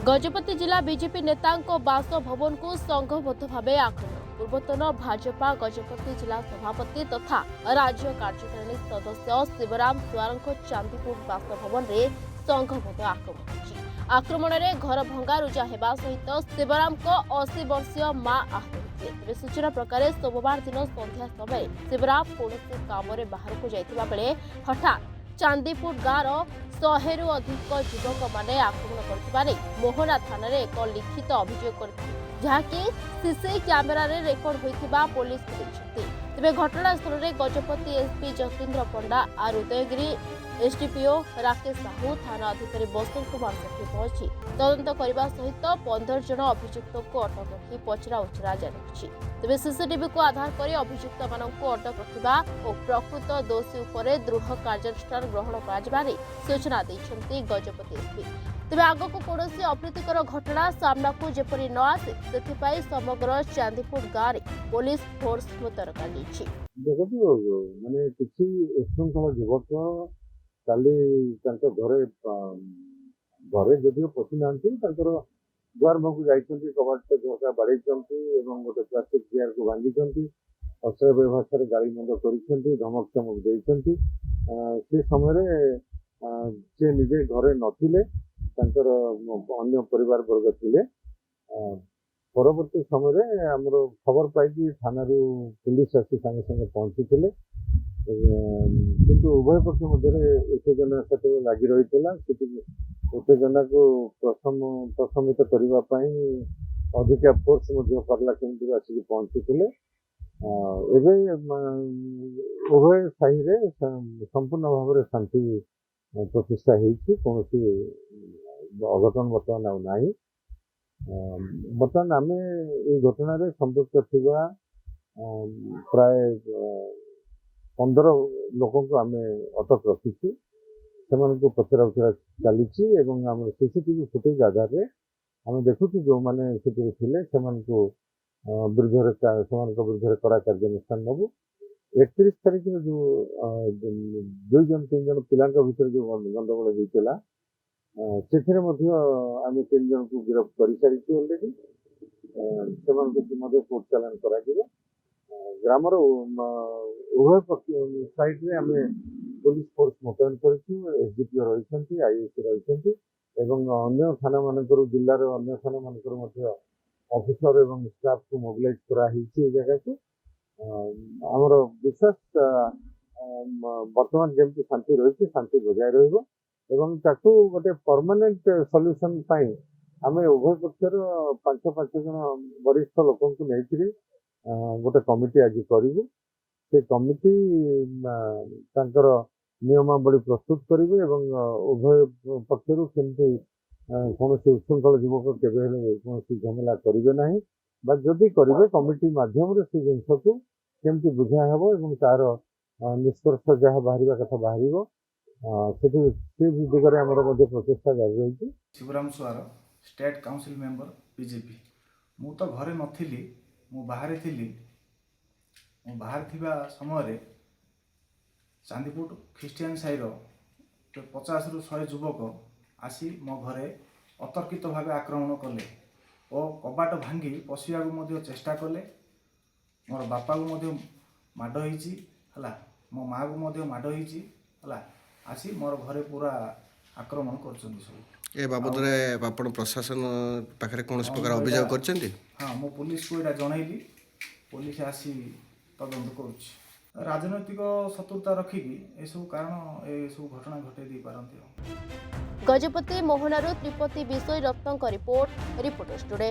गजपति जिला बीजेपी नेता बासभवन को संघबद्ध भाव आक्रमण। पूर्वतन भाजपा गजपति जिला सभापति तथा राज्य कार्यकारिणी सदस्य शिवराम सुआर चांदीपुर बासभवन में संघबद्ध आक्रमण होइछि। आक्रमण में घर भंगारुजा हेबा सहित शिवराम को 80 वर्षीय मां आहत होइथिले। तेबे सूचना प्रकार सोमवार दिन संध्या समय शिवराम कौन काम बाहर को जाइथिबा बेले हठात चांदीपुर गाँव 100 रु अधिक युवक माने आक्रमण करथिबारे मोहना थाना रे एक लिखित अभियोग करथिले, जहाँकि सीसी कैमेरा रे रेकर्ड होइथिबा पुलिस कहैछथि। तेबे घटनास्थल रे गजपति एसपी जतीन्द्र पंडा और उदयगिरी एसडीपीओ राकेश साहू थाना अधिकारी बसंत कुमार सेठी पहुंची तदंत करने सहित 15 जन अभियुक्त को अटक रखी पचरा उचरा जारी रही। तेज सीसीटीवी को आधार कर अभियुक्त मानक अटक रखा और प्रकृत दोषी उपर दृढ़ कार्यानुष्ठान ग्रहण कर सूचना देते गजपति एसपी। तेज आग को कौन अप्रीतिकर घटना सामना को जपरी न आसे से समग्र चांदीपुर गाँव में पुलिस फोर्स मुतयन कर काली घरे घरे जदिव पशि ना द्वार मुख जाइंट कबाट झरका बाड़े गोटे प्लास्टिक चेयर को भांगी अश्लील भाषा गाड़ी मंद कर धमक चमक देते। से समय से निजे घरे नथिले अन्य परिवार वर्ग थिले। परवर्ती समय आमर खबर पाई थाना पुलिस आसी संगे संगे पहुंची थे, किंतु उभय पक्ष मध्य उत्तेजना से लगी रही। उत्तेजना को प्रशमित करने अधिका फोर्स करला केन्द्र आसिक पहुंची थे। उभय साही रे संपूर्ण भाव में शांति प्रतिष्ठा होती कौन अघटन बर्तमान ना। बर्तमान आम ये घटना संपृक्त थिबा प्राय 15 लोक को आम अटक रखी से पचरा उचरा चली। सीसीटीवी फुटेज आधार में आम देखु जो मैंने विरुद्ध कड़ा कार्यानुष्ठान नबू। 31 तारीख जो 2 जन 3 जन पिला भर जो गंडगोल होता से आम 3 जन को गिरफ्त कर सारी अलरेडी से कोर्ट चालान करा ग्रामर उभय पक्ष साइड में आम पुलिस फोर्स मुतयन करडीपीओ रही आईएससी रही अन्य थाना मानकर जिलार अन्य थाना मानकर ऑफिसर एवं स्टाफ को मोबिलाइज कराई जगह को आमर विश्वास वर्तमान जमी शांति रही शांति बजाय रही गोटे परमानेंट सॉल्यूशन आम उभय पक्षर 5 जन वरिष्ठ लोक नहीं गोटे कमिटी आज करूँ। से कमिटी नियमावली प्रस्तुत करेंगे उभय पक्षर केमती कौन उच्छृंखल युवक केवे कौन झमेला करेंगे ना जदि करेंगे कमिटी मध्यम से जिनस को केमती बुझा हे तार निष्कर्ष जहाँ बाहर कथा बाहर से दिगरे आमर प्रचेषा जारी रही। शिवराम सुआर स्टेट काउंसिल मेंबर बीजेपी। मु तो घरे नथिली, मु बाहर थी। मु बाहर थिबा समय चांदीपुर ख्रीस्टियान साईर 50 रु 100 युवक आसी मो घरे अतर्कित भाव आक्रमण कले और कबाट भांगी पशिया को चेष्टा कले। मोर बापा को माड़ होला, मो माँ को माड़ होला आसी मोर घरे पूरा आक्रमण कर ए बाबद आपण प्रशासन पाखे कौन प्रकार अभियोग कर? हाँ, मो पुलिस को यहाँ जनइली। पुलिस आसी तदंत कर राजनैतिक शत्रुता रखिकी एसबू कारण एसबू घटना घटे दी पारती। गजपति मोहनारू त्रिपति विषय रत्न रिपोर्ट रिपोर्टर्स टुडे।